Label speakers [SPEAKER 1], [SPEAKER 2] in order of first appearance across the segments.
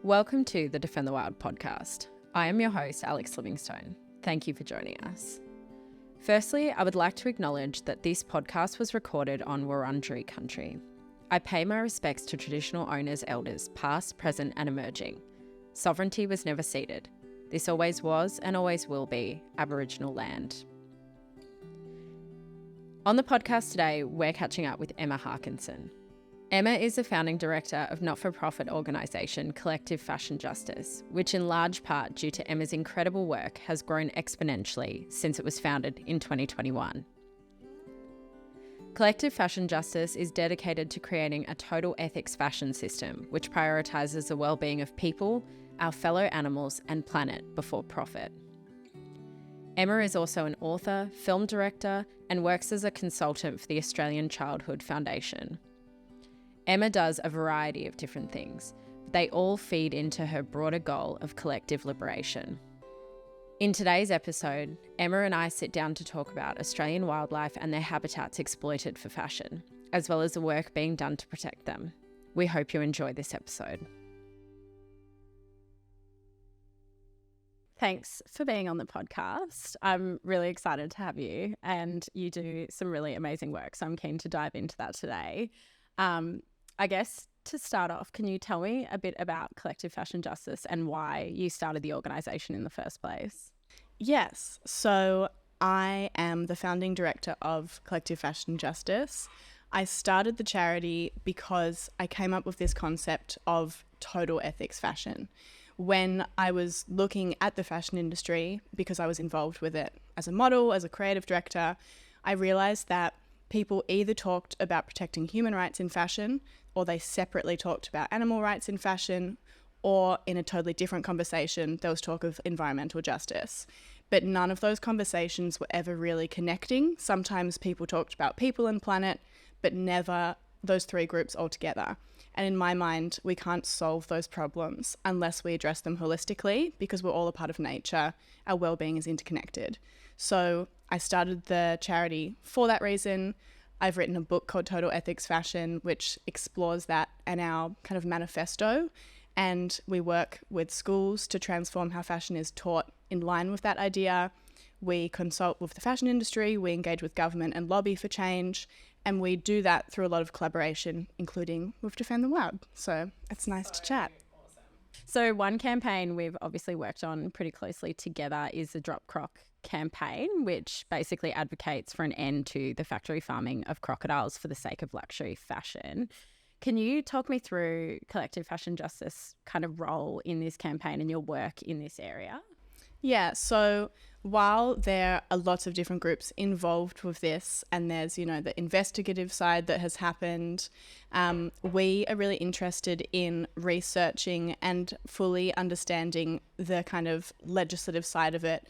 [SPEAKER 1] Welcome to the Defend the Wild podcast. I am your host, Alix Livingstone. Thank you for joining us. Firstly, I would like to acknowledge that this podcast was recorded on Wurundjeri country. I pay my respects to traditional owners, elders, past, present and emerging. Sovereignty was never ceded. This always was and always will be Aboriginal land. On the podcast today, we're catching up with Emma Hakansson. Emma is the founding director of not-for-profit organisation Collective Fashion Justice, which in large part due to Emma's incredible work has grown exponentially since it was founded in 2021. Collective Fashion Justice is dedicated to creating a total ethics fashion system which prioritises the well-being of people, our fellow animals and planet before profit. Emma is also an author, film director and works as a consultant for the Australian Childhood Foundation. Emma does a variety of different things, but they all feed into her broader goal of collective liberation. In today's episode, Emma and I sit down to talk about Australian wildlife and their habitats exploited for fashion, as well as the work being done to protect them. We hope you enjoy this episode. Thanks for being on the podcast. I'm really excited to have you, and you do some really amazing work, so I'm keen to dive into that today. I guess to start off, can you tell me a bit about Collective Fashion Justice and why you started the organisation in the first place?
[SPEAKER 2] Yes, so I am the founding director of Collective Fashion Justice. I started the charity because I came up with this concept of total ethics fashion. When I was looking at the fashion industry, because I was involved with it as a model, as a creative director, I realised that people either talked about protecting human rights in fashion, or they separately talked about animal rights in fashion, or in a totally different conversation, there was talk of environmental justice. But none of those conversations were ever really connecting. Sometimes people talked about people and planet, but never those three groups all together. And in my mind, we can't solve those problems unless we address them holistically, because we're all a part of nature. Our well-being is interconnected. So I started the charity for that reason. I've written a book called Total Ethics Fashion, which explores that and our kind of manifesto. And we work with schools to transform how fashion is taught in line with that idea. We consult with the fashion industry, we engage with government and lobby for change. And we do that through a lot of collaboration, including with Defend the Wild. So it's nice to chat.
[SPEAKER 1] Awesome. So one campaign we've obviously worked on pretty closely together is the Drop Croc campaign, which basically advocates for an end to the factory farming of crocodiles for the sake of luxury fashion. Can you talk me through Collective Fashion Justice kind of role in this campaign and your work in this area?
[SPEAKER 2] Yeah, so while there are lots of different groups involved with this, and there's, the investigative side that has happened, we are really interested in researching and fully understanding the kind of legislative side of it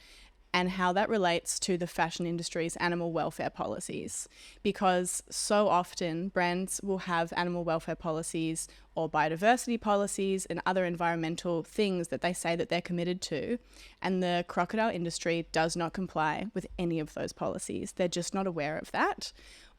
[SPEAKER 2] and how that relates to the fashion industry's animal welfare policies. Because so often brands will have animal welfare policies or biodiversity policies and other environmental things that they say that they're committed to, and the crocodile industry does not comply with any of those policies. They're just not aware of that,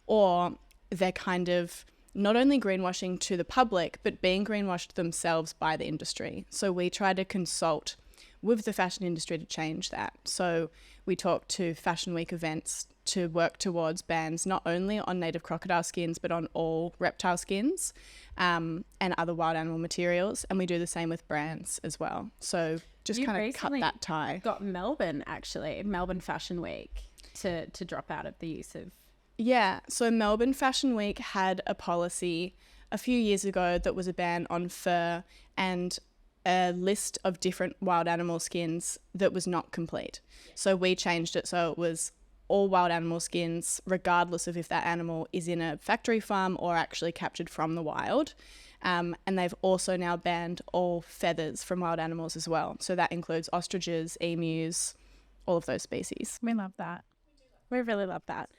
[SPEAKER 2] or they're kind of not only greenwashing to the public, but being greenwashed themselves by the industry. So we try to consult with the fashion industry to change that. So we talk to Fashion Week events to work towards bans not only on native crocodile skins, but on all reptile skins and other wild animal materials. And we do the same with brands as well. So just kind of cut that tie.
[SPEAKER 1] Got Melbourne Fashion Week to drop out of the use of...
[SPEAKER 2] Yeah, so Melbourne Fashion Week had a policy a few years ago that was a ban on fur and a list of different wild animal skins that was not complete. So we changed it so it was all wild animal skins, regardless of if that animal is in a factory farm or actually captured from the wild. And they've also now banned all feathers from wild animals as well. So that includes ostriches, emus, all of those species.
[SPEAKER 1] We love that. We really love that.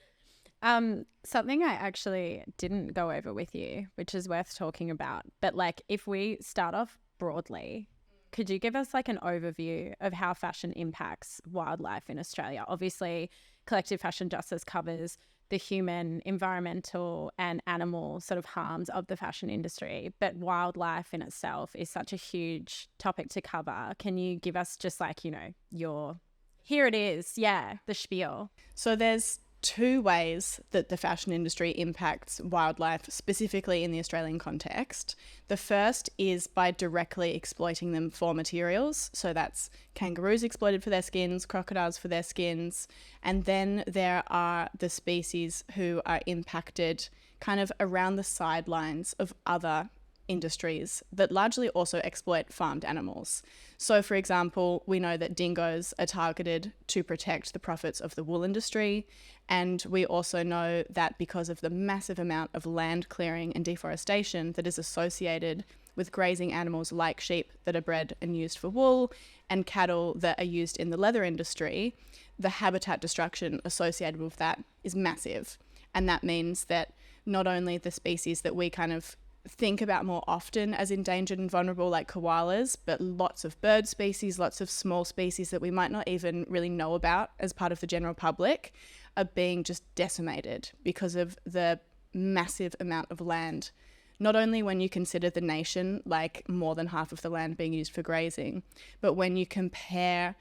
[SPEAKER 1] Something I actually didn't go over with you, which is worth talking about, but if we start off broadly, could you give us an overview of how fashion impacts wildlife in Australia? Obviously, Collective Fashion Justice covers the human, environmental and animal sort of harms of the fashion industry, but wildlife in itself is such a huge topic to cover. Can you give us just like, you know, your, here it is, the spiel?
[SPEAKER 2] So there's two ways that the fashion industry impacts wildlife, specifically in the Australian context. The first is by directly exploiting them for materials. So that's kangaroos exploited for their skins, crocodiles for their skins. And then there are the species who are impacted kind of around the sidelines of other industries that largely also exploit farmed animals. So, for example, we know that dingoes are targeted to protect the profits of the wool industry. And we also know that because of the massive amount of land clearing and deforestation that is associated with grazing animals like sheep that are bred and used for wool and cattle that are used in the leather industry, the habitat destruction associated with that is massive. And that means that not only the species that we kind of think about more often as endangered and vulnerable, like koalas, but lots of bird species, lots of small species that we might not even really know about as part of the general public are being just decimated because of the massive amount of land. Not only when you consider the nation, like more than half of the land being used for grazing, but when you compare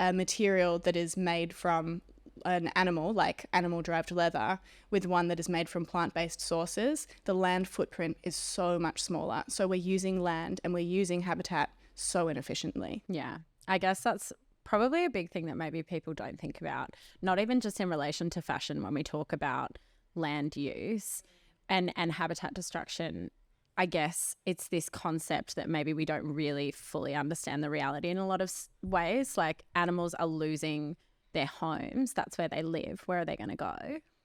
[SPEAKER 2] a material that is made from an animal, like animal-derived leather, with one that is made from plant-based sources, the land footprint is so much smaller. So we're using land and we're using habitat so inefficiently.
[SPEAKER 1] Yeah, I guess that's probably a big thing that maybe people don't think about, not even just in relation to fashion when we talk about land use and habitat destruction. I guess it's this concept that maybe we don't really fully understand the reality in a lot of ways. Like animals are losing their homes. That's where they live. Where are they going to go?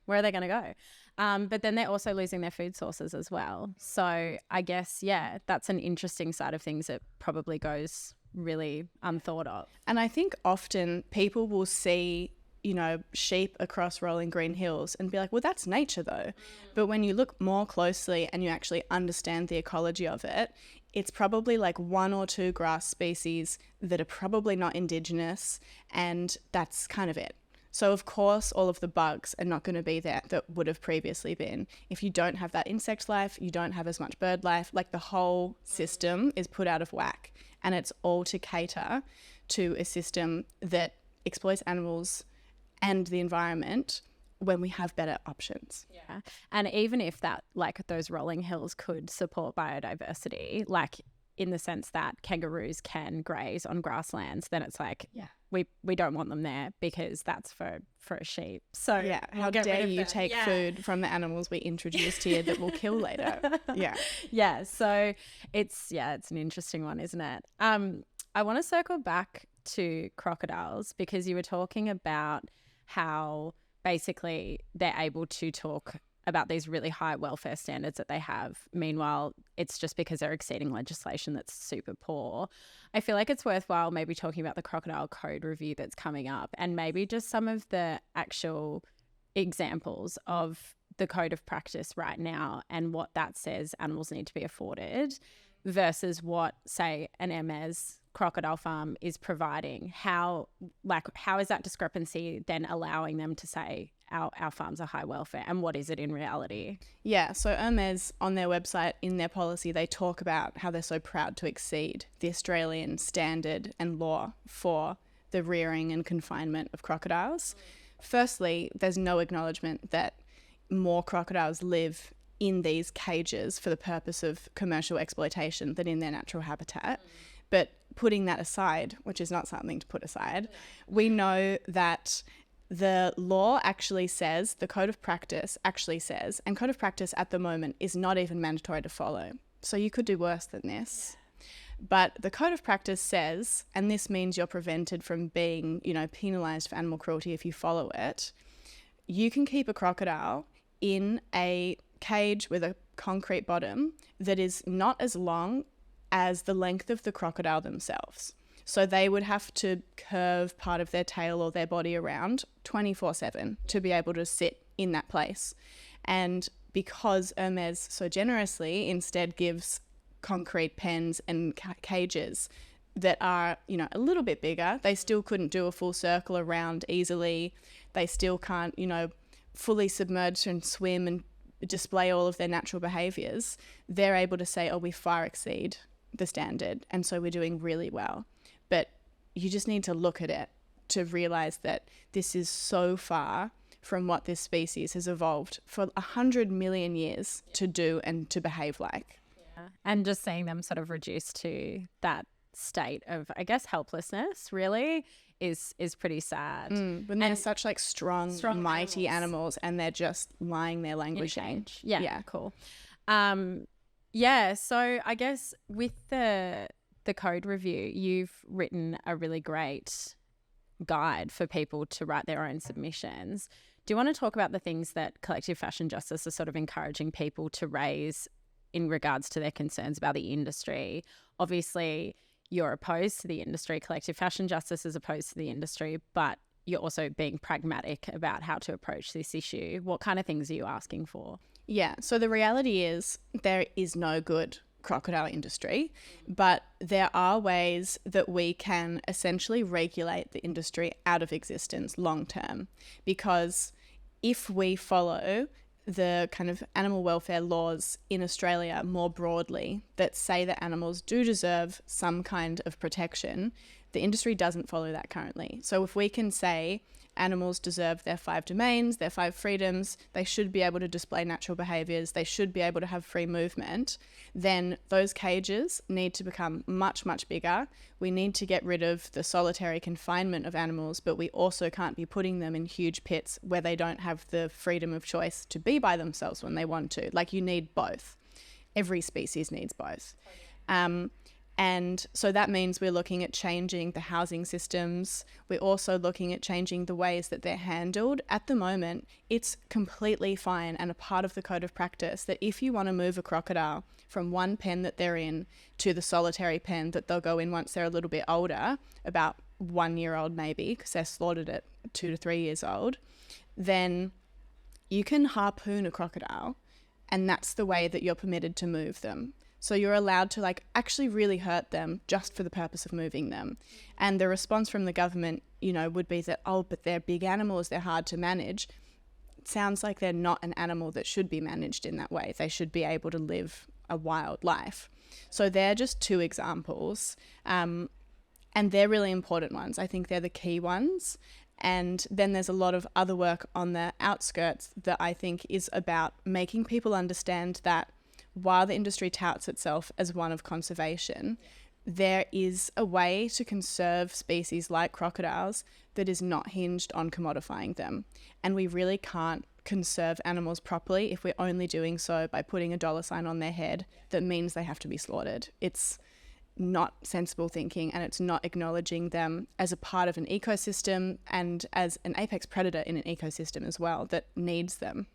[SPEAKER 1] Where are they going to go? But then they're also losing their food sources as well. So I guess, that's an interesting side of things that probably goes really unthought of.
[SPEAKER 2] And I think often people will see, you know, sheep across rolling green hills and be like, well, that's nature though. But when you look more closely and you actually understand the ecology of it, it's probably like one or two grass species that are probably not indigenous, and that's kind of it. So of course, all of the bugs are not going to be there that would have previously been. If you don't have that insect life, you don't have as much bird life, like the whole system is put out of whack. And it's all to cater to a system that exploits animals and the environment when we have better options.
[SPEAKER 1] Yeah. And even if that, like those rolling hills could support biodiversity, like in the sense that kangaroos can graze on grasslands, then it's like, we don't want them there because that's for a sheep. So
[SPEAKER 2] how dare you take food from the animals we introduced here that will kill later.
[SPEAKER 1] So it's an interesting one, isn't it? I want to circle back to crocodiles because you were talking about how basically they're able to talk about these really high welfare standards that they have. Meanwhile, it's just because they're exceeding legislation that's super poor. I feel like it's worthwhile maybe talking about the crocodile code review that's coming up and maybe just some of the actual examples of the code of practice right now and what that says animals need to be afforded versus what, say, an Emma's crocodile farm is providing. How is that discrepancy then allowing them to say our farms are high welfare, and what is it in reality?
[SPEAKER 2] So Hermes, on their website, in their policy, they talk about how they're so proud to exceed the Australian standard and law for the rearing and confinement of crocodiles. Firstly, there's no acknowledgement that more crocodiles live in these cages for the purpose of commercial exploitation than in their natural habitat. But putting that aside, which is not something to put aside, we know that the law actually says, the code of practice actually says, and code of practice at the moment is not even mandatory to follow. So you could do worse than this. But the code of practice says, and this means you're prevented from being, penalised for animal cruelty if you follow it, you can keep a crocodile in a cage with a concrete bottom that is not as long as the length of the crocodile themselves. So they would have to curve part of their tail or their body around 24/7 to be able to sit in that place. And because Hermes so generously instead gives concrete pens and cages that are, a little bit bigger, they still couldn't do a full circle around easily. They still can't, fully submerged and swim and display all of their natural behaviours, they're able to say, oh, we far exceed the standard, and so we're doing really well. But you just need to look at it to realise that this is so far from what this species has evolved for 100 million years to do and to behave like.
[SPEAKER 1] Yeah. And just seeing them sort of reduced to that state of, I guess, helplessness really is pretty sad.
[SPEAKER 2] When they're such like strong mighty animals and they're just lying there languishing.
[SPEAKER 1] Yeah, cool. So I guess with the code review, you've written a really great guide for people to write their own submissions. Do you want to talk about the things that Collective Fashion Justice is sort of encouraging people to raise in regards to their concerns about the industry? Obviously, you're opposed to the industry. Collective Fashion Justice is opposed to the industry, but you're also being pragmatic about how to approach this issue. What kind of things are you asking for?
[SPEAKER 2] Yeah, so the reality is there is no good crocodile industry, but there are ways that we can essentially regulate the industry out of existence long term, because if we follow the kind of animal welfare laws in Australia more broadly that say that animals do deserve some kind of protection, the industry doesn't follow that currently. So if we can say animals deserve their 5 domains, their 5 freedoms, they should be able to display natural behaviours, they should be able to have free movement, then those cages need to become much, much bigger. We need to get rid of the solitary confinement of animals, but we also can't be putting them in huge pits where they don't have the freedom of choice to be by themselves when they want to. Like, you need both. Every species needs both. And so that means we're looking at changing the housing systems. We're also looking at changing the ways that they're handled. At the moment, it's completely fine and a part of the code of practice that if you want to move a crocodile from one pen that they're in to the solitary pen that they'll go in once they're a little bit older, about 1 year old maybe, because they're slaughtered at 2 to 3 years old, then you can harpoon a crocodile, and that's the way that you're permitted to move them. So you're allowed to like actually really hurt them just for the purpose of moving them. And the response from the government, would be that, oh, but they're big animals, they're hard to manage. It sounds like they're not an animal that should be managed in that way. They should be able to live a wild life. So they're just 2 examples. And they're really important ones. I think they're the key ones. And then there's a lot of other work on the outskirts that I think is about making people understand that while the industry touts itself as one of conservation, there is a way to conserve species like crocodiles that is not hinged on commodifying them. And we really can't conserve animals properly if we're only doing so by putting a dollar sign on their head that means they have to be slaughtered. It's not sensible thinking, and it's not acknowledging them as a part of an ecosystem and as an apex predator in an ecosystem as well that needs them.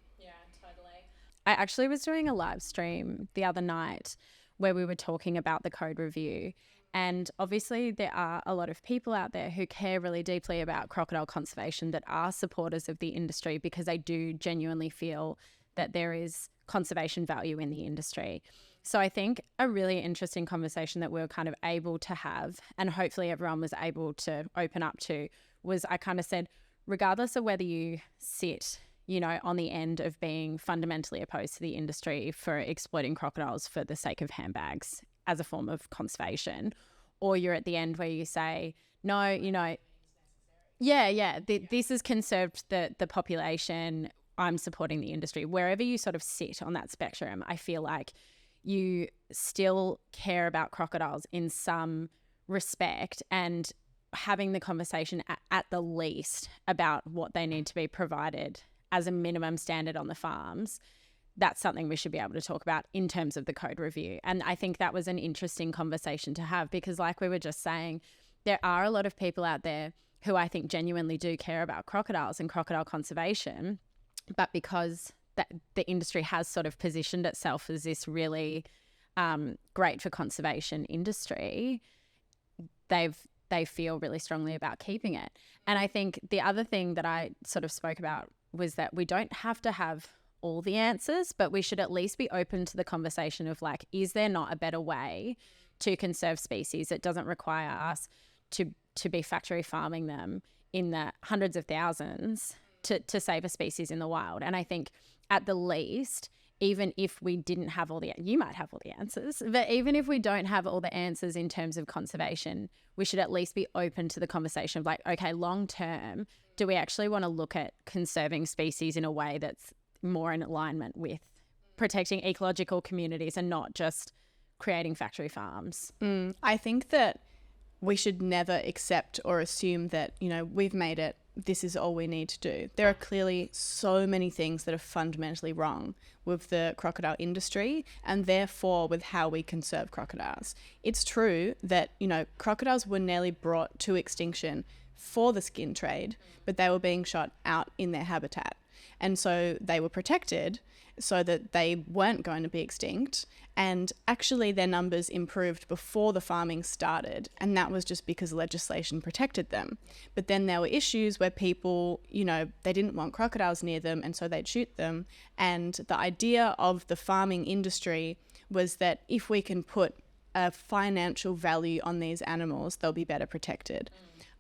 [SPEAKER 1] I actually was doing a live stream the other night where we were talking about the code review, and obviously there are a lot of people out there who care really deeply about crocodile conservation that are supporters of the industry because they do genuinely feel that there is conservation value in the industry. So I think a really interesting conversation that we were kind of able to have, and hopefully everyone was able to open up to, was I kind of said, regardless of whether you sit on the end of being fundamentally opposed to the industry for exploiting crocodiles for the sake of handbags as a form of conservation, or you're at the end where you say, no, this has conserved the population, I'm supporting the industry. Wherever you sort of sit on that spectrum, I feel like you still care about crocodiles in some respect, and having the conversation at the least about what they need to be provided as a minimum standard on the farms, that's something we should be able to talk about in terms of the code review. And I think that was an interesting conversation to have because, like we were just saying, there are a lot of people out there who I think genuinely do care about crocodiles and crocodile conservation, but because the industry has sort of positioned itself as this really great for conservation industry, they feel really strongly about keeping it. And I think the other thing that I sort of spoke about was that we don't have to have all the answers, but we should at least be open to the conversation of like, is there not a better way to conserve species that doesn't require us to be factory farming them in the hundreds of thousands to save a species in the wild. And I think at the least, even if we didn't have you might have all the answers, but even if we don't have all the answers in terms of conservation, we should at least be open to the conversation of like, okay, long term, do we actually want to look at conserving species in a way that's more in alignment with protecting ecological communities and not just creating factory farms?
[SPEAKER 2] I think that we should never accept or assume that, we've made it, this is all we need to do. There are clearly so many things that are fundamentally wrong with the crocodile industry and therefore with how we conserve crocodiles. It's true that, crocodiles were nearly brought to extinction for the skin trade, but they were being shot out in their habitat. And so they were protected so that they weren't going to be extinct. And actually their numbers improved before the farming started. And that was just because legislation protected them. But then there were issues where people, they didn't want crocodiles near them and so they'd shoot them. And the idea of the farming industry was that if we can put a financial value on these animals, they'll be better protected.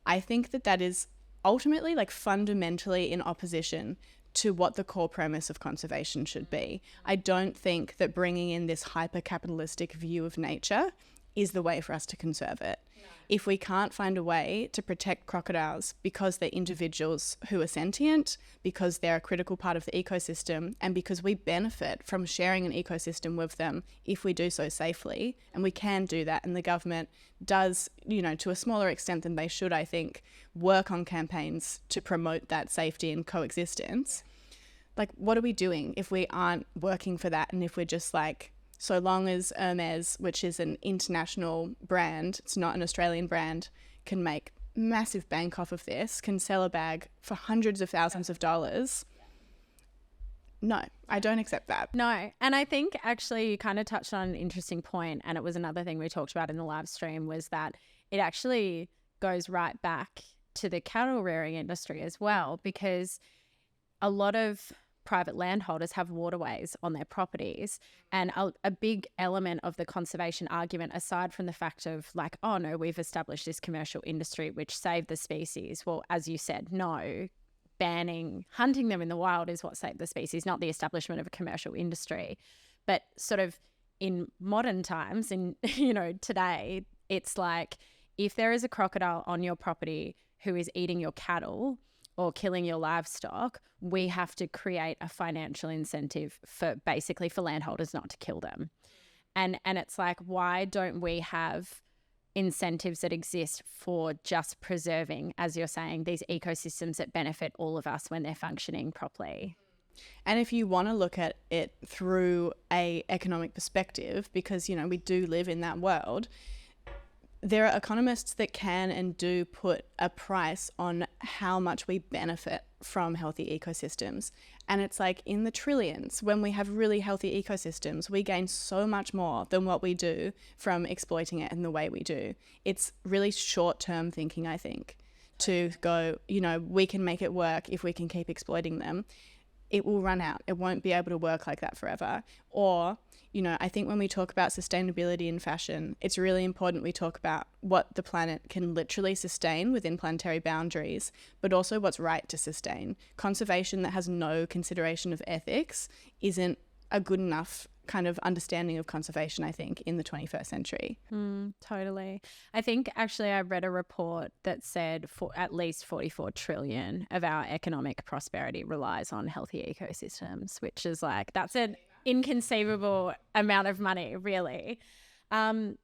[SPEAKER 2] I think that is ultimately fundamentally in opposition to what the core premise of conservation should be. I don't think that bringing in this hyper-capitalistic view of nature is the way for us to conserve it. No. If we can't find a way to protect crocodiles because they're individuals who are sentient, because they're a critical part of the ecosystem, and because we benefit from sharing an ecosystem with them if we do so safely, and we can do that, and the government does, to a smaller extent than they should, I think, work on campaigns to promote that safety and coexistence. What are we doing if we aren't working for that, and if we're just so long as Hermes, which is an international brand, it's not an Australian brand, can make massive bank off of this, can sell a bag for hundreds of thousands of dollars. No, I don't accept that.
[SPEAKER 1] No. And I think actually you kind of touched on an interesting point, and it was another thing we talked about in the live stream, was that it actually goes right back to the cattle rearing industry as well, because a lot of private landholders have waterways on their properties, and a big element of the conservation argument, aside from the fact of oh no, we've established this commercial industry which saved the species. Well, as you said, no, banning hunting them in the wild is what saved the species, not the establishment of a commercial industry. But sort of in modern times, in today, it's if there is a crocodile on your property who is eating your cattle or killing your livestock, we have to create a financial incentive for landholders not to kill them. And it's why don't we have incentives that exist for just preserving, as you're saying, these ecosystems that benefit all of us when they're functioning properly?
[SPEAKER 2] And if you want to look at it through a economic perspective, because, we do live in that world, there are economists that can and do put a price on how much we benefit from healthy ecosystems. And it's in the trillions. When we have really healthy ecosystems, we gain so much more than what we do from exploiting it in the way we do. It's really short-term thinking, I think, to go, we can make it work if we can keep exploiting them. It will run out. It won't be able to work like that forever. Or, I think when we talk about sustainability in fashion, it's really important we talk about what the planet can literally sustain within planetary boundaries, but also what's right to sustain. Conservation that has no consideration of ethics isn't a good enough kind of understanding of conservation, I think, in the 21st century.
[SPEAKER 1] Totally. I think actually I read a report that said for at least 44 trillion of our economic prosperity relies on healthy ecosystems, which is that's an inconceivable amount of money, really. And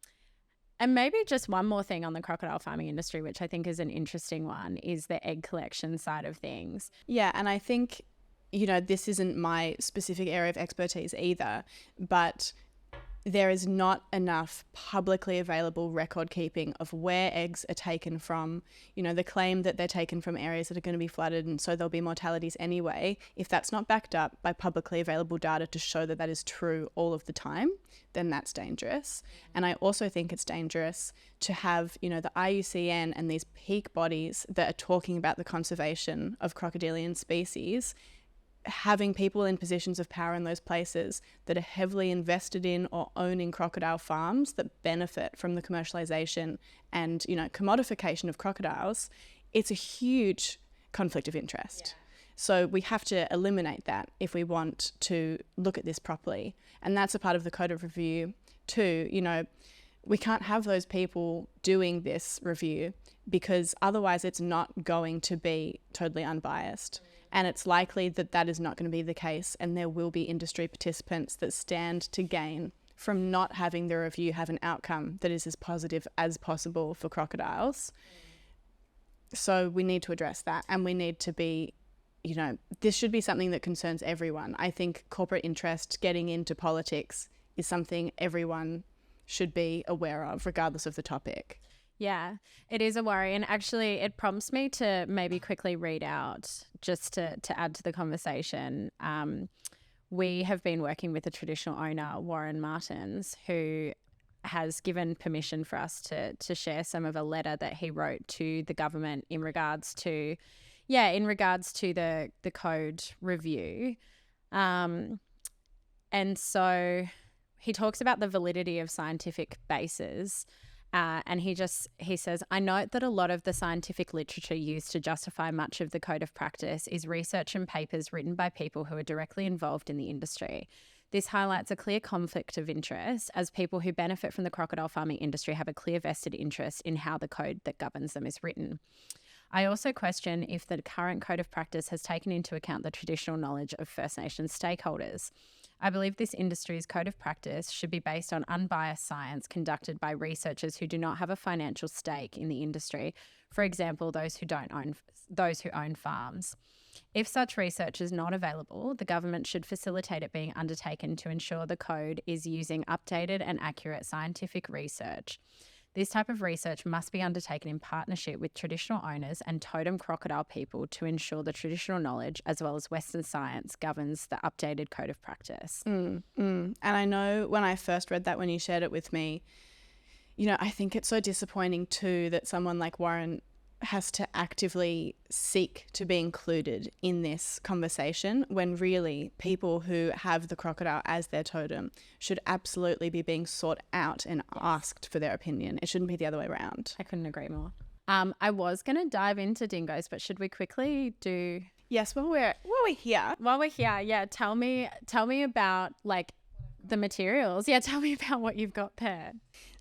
[SPEAKER 1] maybe just one more thing on the crocodile farming industry, which I think is an interesting one, is the egg collection side of things.
[SPEAKER 2] Yeah, and I think this isn't my specific area of expertise either, but there is not enough publicly available record keeping of where eggs are taken from. The claim that they're taken from areas that are going to be flooded and so there'll be mortalities anyway. If that's not backed up by publicly available data to show that that is true all of the time, then that's dangerous. And I also think it's dangerous to have, the IUCN and these peak bodies that are talking about the conservation of crocodilian species having people in positions of power in those places that are heavily invested in or owning crocodile farms that benefit from the commercialization and, commodification of crocodiles, it's a huge conflict of interest. So we have to eliminate that if we want to look at this properly. And that's a part of the code of review too. You know, we can't have those people doing this review because otherwise it's not going to be totally unbiased. And it's likely that that is not going to be the case, and there will be industry participants that stand to gain from not having the review have an outcome that is as positive as possible for crocodiles. So we need to address that, and we need to be, you know, this should be something that concerns everyone. I think corporate interest getting into politics is something everyone should be aware of, regardless of the topic.
[SPEAKER 1] Yeah, it is a worry. And actually, it prompts me to maybe quickly read out, just to add to the conversation. We have been working with a traditional owner, Warren Martins, who has given permission for us to share some of a letter that he wrote to the government in regards to the code review. And so he talks about the validity of scientific bases. And he says, I note that a lot of the scientific literature used to justify much of the code of practice is research and papers written by people who are directly involved in the industry. This highlights a clear conflict of interest, as people who benefit from the crocodile farming industry have a clear vested interest in how the code that governs them is written. I also question if the current code of practice has taken into account the traditional knowledge of First Nations stakeholders. I believe this industry's code of practice should be based on unbiased science conducted by researchers who do not have a financial stake in the industry, for example, those who own farms. If such research is not available, the government should facilitate it being undertaken to ensure the code is using updated and accurate scientific research. This type of research must be undertaken in partnership with traditional owners and totem crocodile people to ensure the traditional knowledge as well as Western science governs the updated code of practice.
[SPEAKER 2] And I know when I first read that, when you shared it with me, you know, I think it's so disappointing too that someone like Warren has to actively seek to be included in this conversation, when really people who have the crocodile as their totem should absolutely be being sought out and asked for their opinion. It shouldn't be the other way around.
[SPEAKER 1] I couldn't agree more. I was going to dive into dingoes, but should we quickly do...
[SPEAKER 2] Yes, while we're here.
[SPEAKER 1] While we're here, yeah, tell me about like the materials. Yeah, tell me about what you've got there.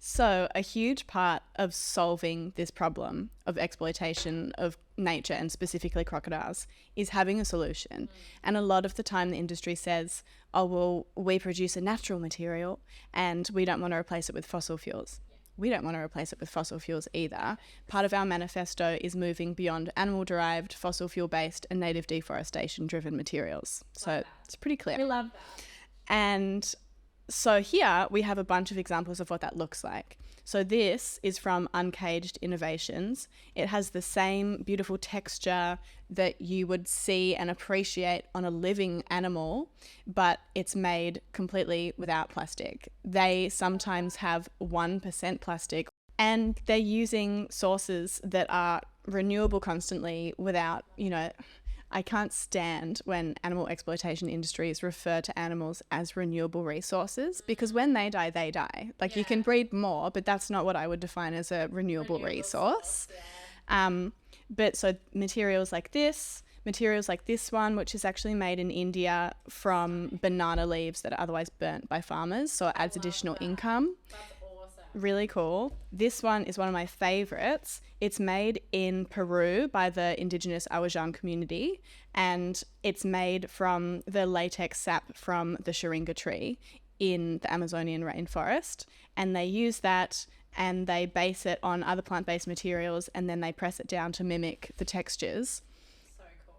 [SPEAKER 2] So a huge part of solving this problem of exploitation of nature, and specifically crocodiles, is having a solution. And a lot of the time the industry says, oh, well, we produce a natural material and we don't want to replace it with fossil fuels. We don't want to replace it with fossil fuels either. Part of our manifesto is moving beyond animal-derived, fossil fuel-based and native deforestation-driven materials. So it's pretty clear.
[SPEAKER 1] We love that.
[SPEAKER 2] And so here we have a bunch of examples of what that looks like. So this is from Uncaged Innovations. It has the same beautiful texture that you would see and appreciate on a living animal, but it's made completely without plastic. They sometimes have 1% plastic, and they're using sources that are renewable constantly without, you know, I can't stand when animal exploitation industries refer to animals as renewable resources, because when they die, they die. Like, you can breed more, but that's not what I would define as a renewable resource. But so materials like this one, which is actually made in India from banana leaves that are otherwise burnt by farmers, so it adds additional income. Really cool. This one is one of my favorites. It's made in Peru by the indigenous Awajan community, and it's made from the latex sap from the sharinga tree in the Amazonian rainforest. And they use that and they base it on other plant-based materials, and then they press it down to mimic the textures.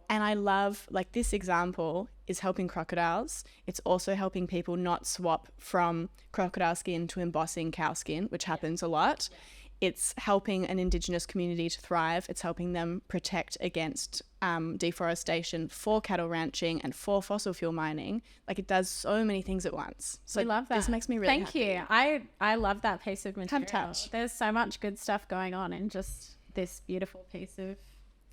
[SPEAKER 2] And I love, like, this example is helping crocodiles. It's also helping people not swap from crocodile skin to embossing cow skin, which happens a lot. It's helping an indigenous community to thrive. It's helping them protect against deforestation for cattle ranching and for fossil fuel mining. Like, it does so many things at once. So
[SPEAKER 1] we love that.
[SPEAKER 2] This makes me really
[SPEAKER 1] happy.
[SPEAKER 2] Thank
[SPEAKER 1] you. I love that piece of material.
[SPEAKER 2] Come touch.
[SPEAKER 1] There's so much good stuff going on in just this beautiful piece of...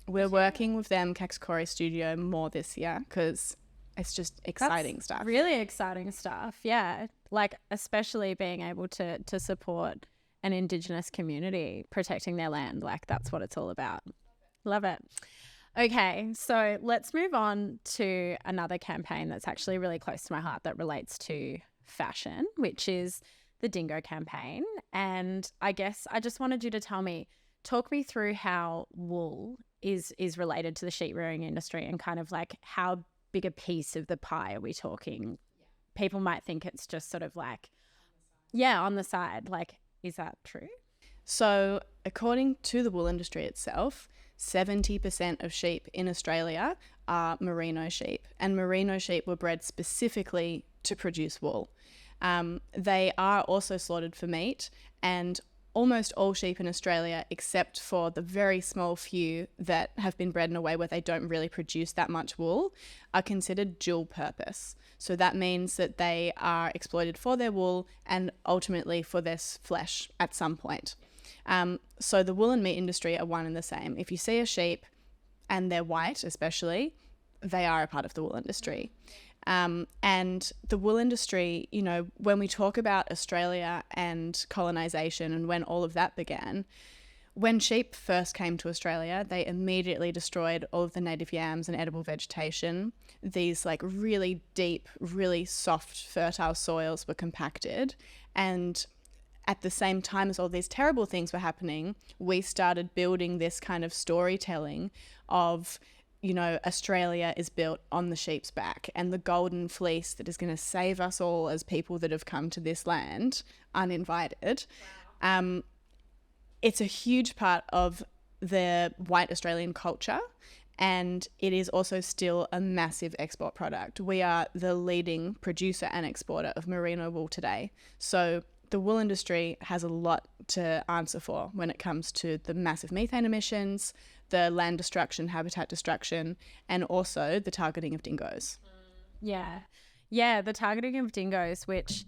[SPEAKER 2] We're working with them, Kaxikori Studio, more this year because it's just exciting stuff.
[SPEAKER 1] Really exciting stuff, yeah. Like, especially being able to support an Indigenous community protecting their land. Like, that's what it's all about. Love it. Okay, so let's move on to another campaign that's actually really close to my heart that relates to fashion, which is the Dingo campaign. And I guess I just wanted you to talk me through how wool is related to the sheep rearing industry and kind of like how big a piece of the pie are we talking? People might think it's just sort of like, yeah, on the side. Like, is that true?
[SPEAKER 2] So, according to the wool industry itself, 70% of sheep in Australia are merino sheep, and merino sheep were bred specifically to produce wool. They are also slaughtered for meat, and almost all sheep in Australia, except for the very small few that have been bred in a way where they don't really produce that much wool, are considered dual purpose. So that means that they are exploited for their wool and ultimately for their flesh at some point. So the wool and meat industry are one and the same. If you see a sheep and they're white especially, they are a part of the wool industry. And the wool industry, you know, when we talk about Australia and colonisation and when all of that began, when sheep first came to Australia, they immediately destroyed all of the native yams and edible vegetation. These like really deep, really soft, fertile soils were compacted, and at the same time as all these terrible things were happening, we started building this kind of storytelling of, you know, Australia is built on the sheep's back and the golden fleece that is going to save us all as people that have come to this land uninvited. Wow. It's a huge part of the white Australian culture, and it is also still a massive export product. We are the leading producer and exporter of merino wool today. So the wool industry has a lot to answer for when it comes to the massive methane emissions, the land destruction, habitat destruction, and also the targeting of dingoes.
[SPEAKER 1] Yeah, the targeting of dingoes, which,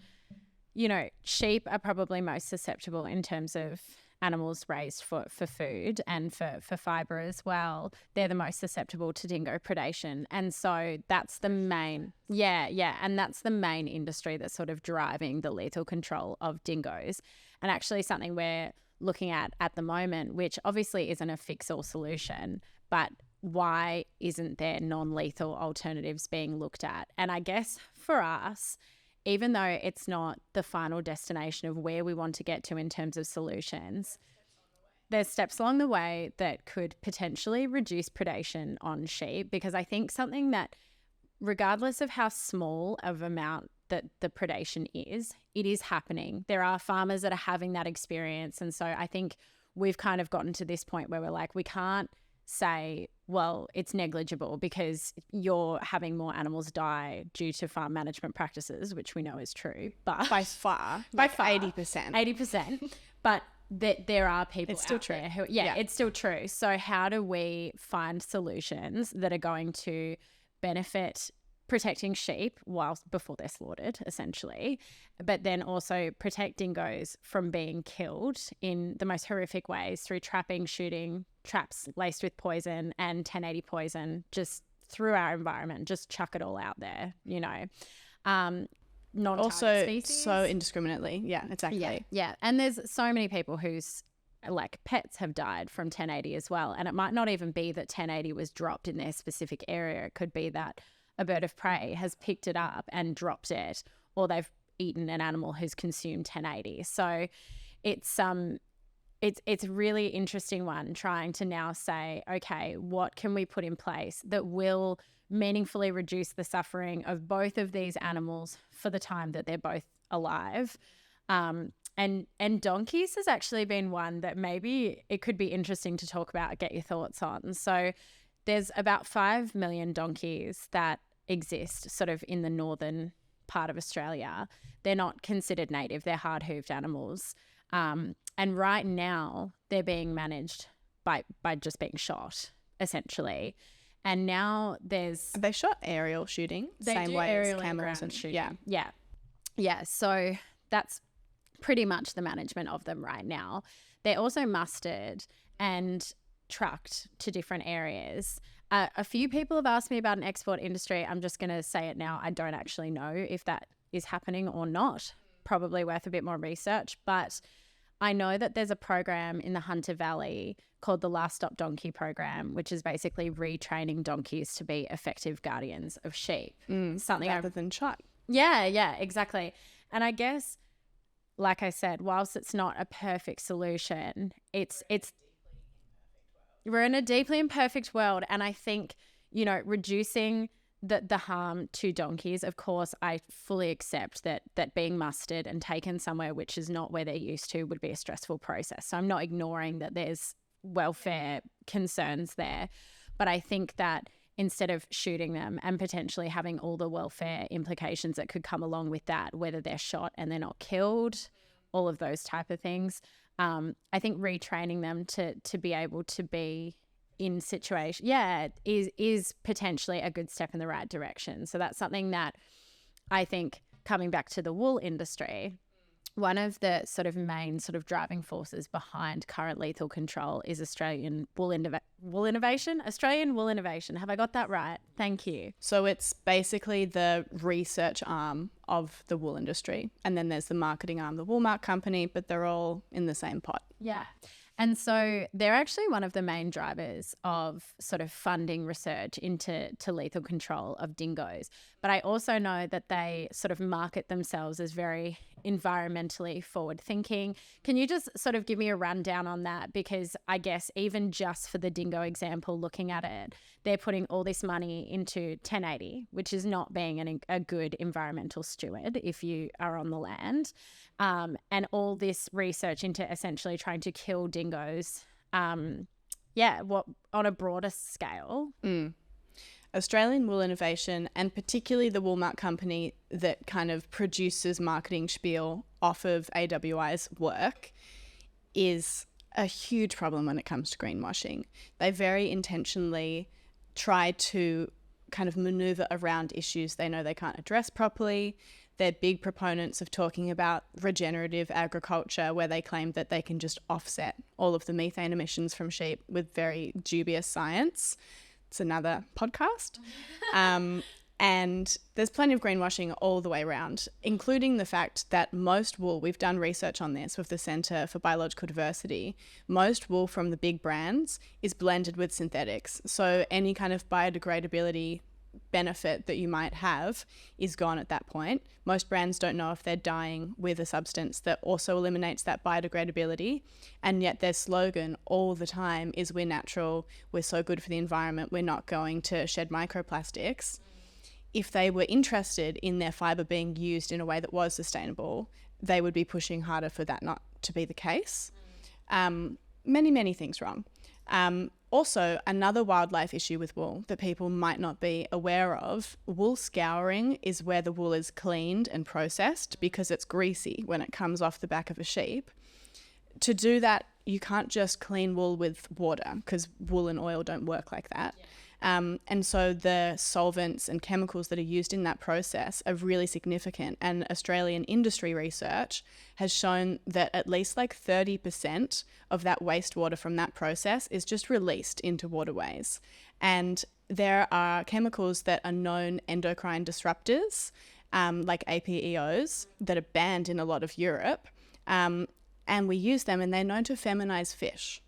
[SPEAKER 1] you know, sheep are probably most susceptible in terms of animals raised for food and for fibre as well. They're the most susceptible to dingo predation. And so that's the main, and that's the main industry that's sort of driving the lethal control of dingoes. And actually something we're looking at the moment, which obviously isn't a fix-all solution, but why isn't there non-lethal alternatives being looked at? And I guess for us, even though it's not the final destination of where we want to get to in terms of solutions, there's steps along the way that could potentially reduce predation on sheep, because I think something that, regardless of how small of amount that the predation is, it is happening. There are farmers that are having that experience. And so I think we've kind of gotten to this point where we're like, we can't say, well, it's negligible because you're having more animals die due to farm management practices, which we know is true. But
[SPEAKER 2] by far 80%.
[SPEAKER 1] But there are people
[SPEAKER 2] it's still
[SPEAKER 1] out
[SPEAKER 2] true.
[SPEAKER 1] there who, it's still true. So how do we find solutions that are going to benefit protecting sheep before they're slaughtered, essentially, but then also protect dingoes from being killed in the most horrific ways through trapping, shooting, traps laced with poison and 1080 poison just through our environment, just chuck it all out there, you know. Non-target
[SPEAKER 2] also
[SPEAKER 1] species.
[SPEAKER 2] So indiscriminately. Yeah, exactly.
[SPEAKER 1] Yeah. And there's so many people whose like pets have died from 1080 as well. And it might not even be that 1080 was dropped in their specific area. It could be that a bird of prey has picked it up and dropped it, or they've eaten an animal who's consumed 1080. So it's a really interesting one, trying to now say, okay, what can we put in place that will meaningfully reduce the suffering of both of these animals for the time that they're both alive. And donkeys has actually been one that maybe it could be interesting to talk about, get your thoughts on. So there's about 5 million donkeys that exist sort of in the northern part of Australia. They're not considered native. They're hard-hooved animals. And right now they're being managed by just being shot, essentially. And now
[SPEAKER 2] they shot aerial shooting, same way as camels and shooting.
[SPEAKER 1] Yeah. So that's pretty much the management of them right now. They're also mustered and trucked to different areas. A few people have asked me about an export industry. I'm just going to say it now. I don't actually know if that is happening or not. Probably worth a bit more research. But I know that there's a program in the Hunter Valley called the Last Stop Donkey Program, which is basically retraining donkeys to be effective guardians of sheep.
[SPEAKER 2] Something rather than shot.
[SPEAKER 1] Yeah, exactly. And I guess, like I said, whilst it's not a perfect solution, it's we're in a deeply imperfect world. And I think, reducing the harm to donkeys, of course, I fully accept that being mustered and taken somewhere which is not where they're used to would be a stressful process. So I'm not ignoring that there's welfare concerns there. But I think that instead of shooting them and potentially having all the welfare implications that could come along with that, whether they're shot and they're not killed, all of those type of things, I think retraining them to be able to be in situation, is potentially a good step in the right direction. So that's something that I think, coming back to the wool industry, one of the sort of main sort of driving forces behind current lethal control is Australian wool innovation. Australian wool innovation. Have I got that right? Thank you.
[SPEAKER 2] So it's basically the research arm of the wool industry. And then there's the marketing arm, the Woolmark company, but they're all in the same pot.
[SPEAKER 1] Yeah. And so they're actually one of the main drivers of sort of funding research into lethal control of dingoes. But I also know that they sort of market themselves as very environmentally forward thinking. Can you just sort of give me a rundown on that? Because I guess even just for the dingo example, looking at it, they're putting all this money into 1080, which is not being a good environmental steward if you are on the land. And all this research into essentially trying to kill dingoes, on a broader scale.
[SPEAKER 2] Australian wool innovation, and particularly the Woolmark company that kind of produces marketing spiel off of AWI's work, is a huge problem when it comes to greenwashing. They very intentionally try to kind of maneuver around issues they know they can't address properly. They're big proponents of talking about regenerative agriculture, where they claim that they can just offset all of the methane emissions from sheep with very dubious science. It's another podcast. And there's plenty of greenwashing all the way around, including the fact that most wool, we've done research on this with the Centre for Biological Diversity, most wool from the big brands is blended with synthetics. So any kind of biodegradability benefit that you might have is gone at that point. Most brands don't know if they're dyeing with a substance that also eliminates that biodegradability, and yet their slogan all the time is "we're natural, we're so good for the environment, we're not going to shed microplastics." If they were interested in their fibre being used in a way that was sustainable, they would be pushing harder for that not to be the case. Many things wrong. Also, another wildlife issue with wool that people might not be aware of, wool scouring is where the wool is cleaned and processed because it's greasy when it comes off the back of a sheep. To do that, you can't just clean wool with water because wool and oil don't work like that. And so the solvents and chemicals that are used in that process are really significant. And Australian industry research has shown that at least like 30% of that wastewater from that process is just released into waterways. And there are chemicals that are known endocrine disruptors, like APEOs, that are banned in a lot of Europe. And we use them, and they're known to feminize fish.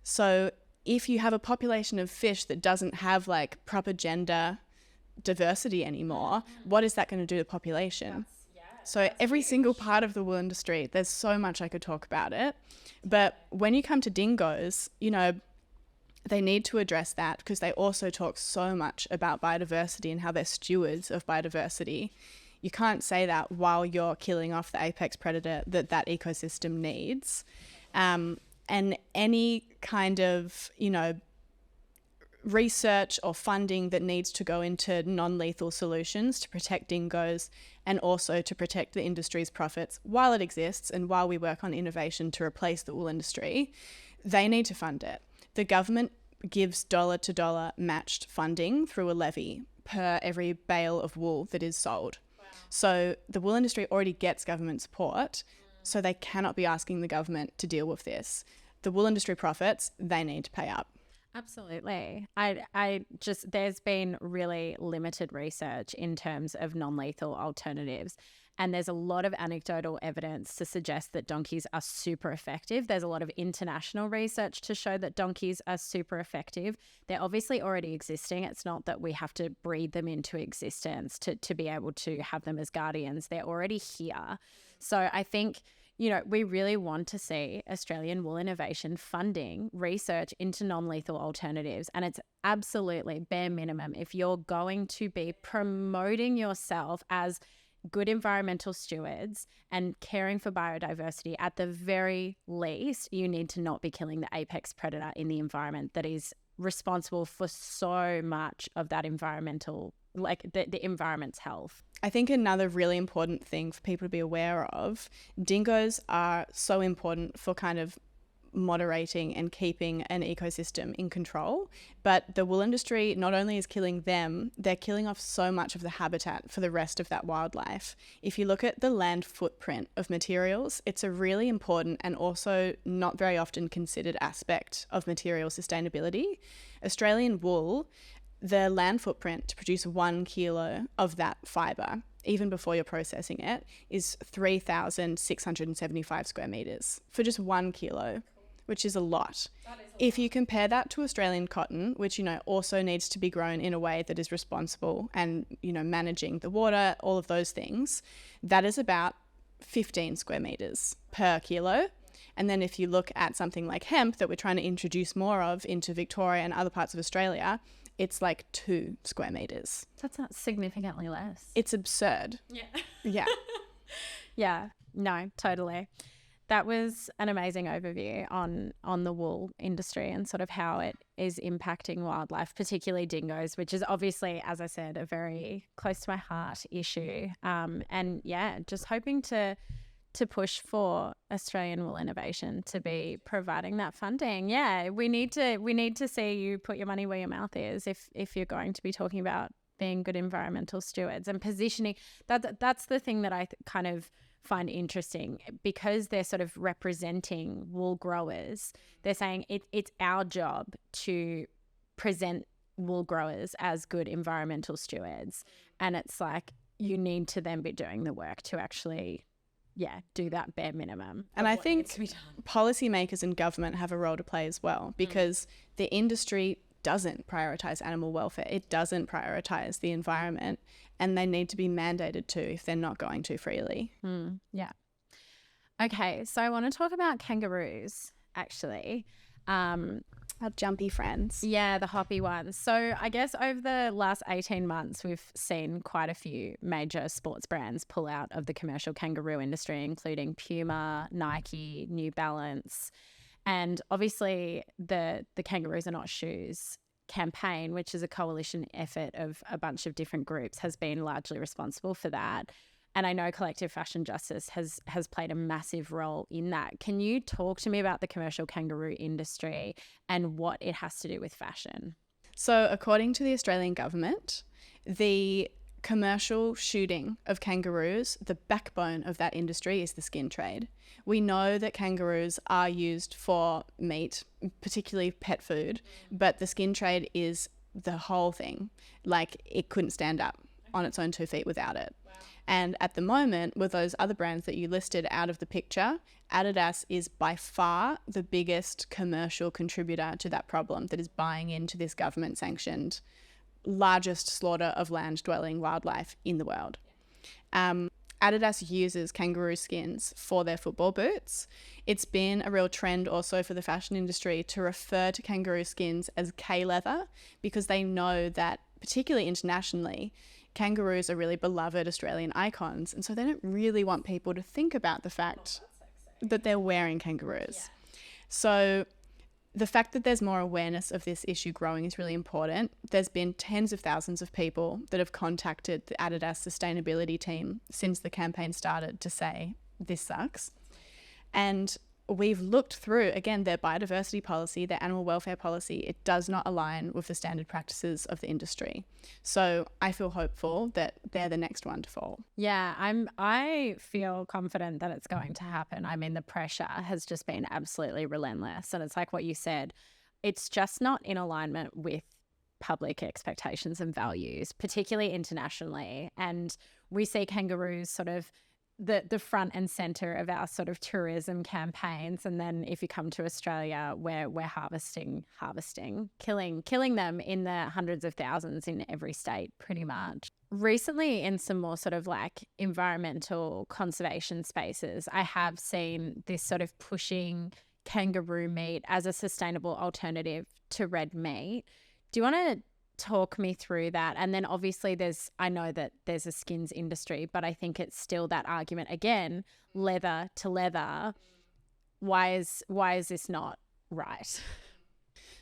[SPEAKER 2] So if you have a population of fish that doesn't have like proper gender diversity anymore, what is that going to do to the population? So every single part of the wool industry, there's so much I could talk about it. But when you come to dingoes, they need to address that because they also talk so much about biodiversity and how they're stewards of biodiversity. You can't say that while you're killing off the apex predator that ecosystem needs. And any kind of, research or funding that needs to go into non-lethal solutions to protect dingoes and also to protect the industry's profits while it exists and while we work on innovation to replace the wool industry, they need to fund it. The government gives dollar-to-dollar matched funding through a levy per every bale of wool that is sold. Wow. So the wool industry already gets government support, so they cannot be asking the government to deal with this. The wool industry profits, they need to pay up.
[SPEAKER 1] Absolutely. There's been really limited research in terms of non-lethal alternatives. And there's a lot of anecdotal evidence to suggest that donkeys are super effective. There's a lot of international research to show that donkeys are super effective. They're obviously already existing. It's not that we have to breed them into existence to be able to have them as guardians. They're already here. So I think, we really want to see Australian wool innovation funding research into non-lethal alternatives. And it's absolutely bare minimum. If you're going to be promoting yourself as good environmental stewards and caring for biodiversity, at the very least, you need to not be killing the apex predator in the environment that is responsible for so much of that environmental, like the environment's health.
[SPEAKER 2] I think another really important thing for people to be aware of, dingoes are so important for kind of moderating and keeping an ecosystem in control. But the wool industry not only is killing them, they're killing off so much of the habitat for the rest of that wildlife. If you look at the land footprint of materials, it's a really important and also not very often considered aspect of material sustainability. Australian wool, the land footprint to produce 1 kilo of that fibre, even before you're processing it, is 3,675 square metres for just 1 kilo, which is a lot. If you compare that to Australian cotton, which, also needs to be grown in a way that is responsible and, managing the water, all of those things, that is about 15 square metres per kilo. And then if you look at something like hemp that we're trying to introduce more of into Victoria and other parts of Australia, it's like 2 square metres.
[SPEAKER 1] That's not significantly less.
[SPEAKER 2] It's absurd.
[SPEAKER 1] Yeah.
[SPEAKER 2] Yeah.
[SPEAKER 1] Yeah. No, totally. That was an amazing overview on the wool industry and sort of how it is impacting wildlife, particularly dingoes, which is obviously, as I said, a very close to my heart issue. And yeah, just hoping to push for Australian wool innovation to be providing that funding. Yeah, we need to see you put your money where your mouth is if you're going to be talking about being good environmental stewards and positioning. That's the thing that I kind of find interesting, because they're sort of representing wool growers. They're saying it's our job to present wool growers as good environmental stewards, and it's like you need to then be doing the work to actually do that bare minimum.
[SPEAKER 2] And I think policymakers and government have a role to play as well, because the industry doesn't prioritise animal welfare. It doesn't prioritise the environment, and they need to be mandated to if they're not going to freely.
[SPEAKER 1] Yeah. Okay, so I want to talk about kangaroos, actually.
[SPEAKER 2] Our jumpy friends.
[SPEAKER 1] Yeah, the hoppy ones. So I guess over the last 18 months, we've seen quite a few major sports brands pull out of the commercial kangaroo industry, including Puma, Nike, New Balance. And obviously the Kangaroos Are Not Shoes campaign, which is a coalition effort of a bunch of different groups, has been largely responsible for that. And I know Collective Fashion Justice has played a massive role in that. Can you talk to me about the commercial kangaroo industry and what it has to do with fashion?
[SPEAKER 2] So according to the Australian government, the commercial shooting of kangaroos, the backbone of that industry is the skin trade. We know that kangaroos are used for meat, particularly pet food, but the skin trade is the whole thing. Like, it couldn't stand up on its own 2 feet without it. And at the moment, with those other brands that you listed out of the picture, Adidas is by far the biggest commercial contributor to that problem, that is buying into this government-sanctioned largest slaughter of land-dwelling wildlife in the world. Adidas uses kangaroo skins for their football boots. It's been a real trend also for the fashion industry to refer to kangaroo skins as K-leather, because they know that, particularly internationally, kangaroos are really beloved Australian icons, and so they don't really want people to think about the fact that they're wearing kangaroos. Yeah. So the fact that there's more awareness of this issue growing is really important. There's been tens of thousands of people that have contacted the Adidas sustainability team since the campaign started to say, this sucks. And we've looked through, again, their biodiversity policy, their animal welfare policy. It does not align with the standard practices of the industry. So I feel hopeful that they're the next one to fall.
[SPEAKER 1] Yeah, I feel confident that it's going to happen. I mean, the pressure has just been absolutely relentless. And it's like what you said, it's just not in alignment with public expectations and values, particularly internationally. And we see kangaroos sort of the front and center of our sort of tourism campaigns. And then if you come to Australia, we're harvesting, killing them in the hundreds of thousands in every state, pretty much. Recently, in some more sort of like environmental conservation spaces, I have seen this sort of pushing kangaroo meat as a sustainable alternative to red meat. Do you want to talk me through that? And then obviously I know that there's a skins industry, but I think it's still that argument again, leather to leather. Why is this not right?